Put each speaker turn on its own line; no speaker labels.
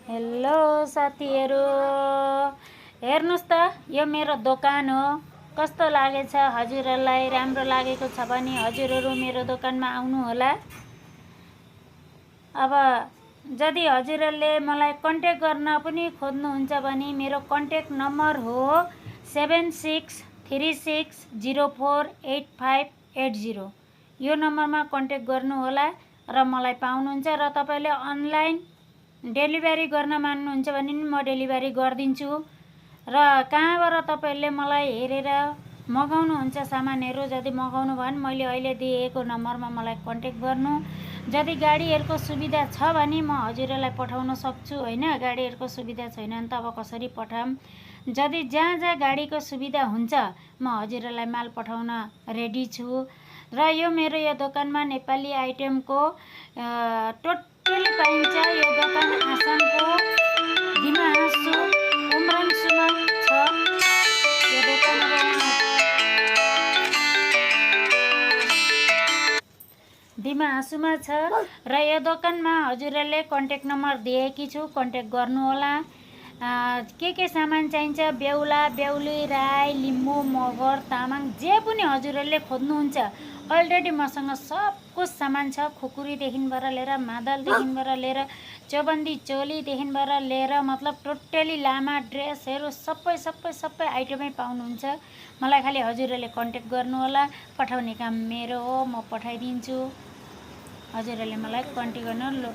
Hello साथीहरू, हेर्नुस् त यो मेरो दोकान हो। कस्तो लागेछ हजुरहरूलाई? राम्रो लागेको छ भने हजुरहरू मेरो दोकानमा आउनु होला। अब यदि हजुरहरूले मलाई कन्ट्याक्ट गर्न पनि खोज्नुहुन्छ भने मेरो कन्ट्याक्ट नम्बर हो 7636048580। यो नम्बरमा कन्ट्याक्ट गर्नु होला र मलाई पाउनुहुन्छ। र तपाईले अनलाइन डेलिभरी गर्न मान्नुहुन्छ भने नि म डेलिभरी गरिदिन्छु। र कहाँबाट तपाईले मलाई हेरेर मगाउनुहुन्छ सामानहरू, यदि मगाउनु भयो भने मैले अहिले दिएको नम्बरमा मलाई कन्ट्याक्ट गर्नु। यदि गाडीहरूको सुविधा छ भने म हजुरहरूलाई पठाउन सक्छु हैन। गाडीहरूको सुविधा छैन भने त अब कसरी पठाम। यदि जहाँ जहाँ गाडीको सुविधा हुन्छ म हजुरहरूलाई माल पठाउन रेडी छु। र यो मेरो यो दोकानमा नेपाली आइटमको टोटली पाइन्छ। यो दोकान आसामको दिमाहासु उमराङसुमा छ। यो दोकान दिमाहासुमा छ र यो दोकानमा हजुरहरूले कन्ट्याक्ट नम्बर दिएकी छु, कन्ट्याक्ट गर्नुहोला। के सामान चाहिन्छ, बेहुला बेहुली, राई, लिम्बू, मगर, तामाङ जे पनि हजुरहरूले खोज्नुहुन्छ अलरेडी मसँग सब कुछ सामान छ। खुकुरीदेखिबाट लिएर मादलदेखिबाट लिएर चौबन्दी चोलीदेखिबाट लिएर मतलब टोटली लामा ड्रेसहरू सबै आइटमै पाउनुहुन्छ। मलाई खालि हजुरहरूले कन्ट्याक्ट गर्नुहोला। पठाउने काम मेरो हो, म पठाइदिन्छु। हजुरहरूले मलाई कन्ट्याक्ट गर्नु।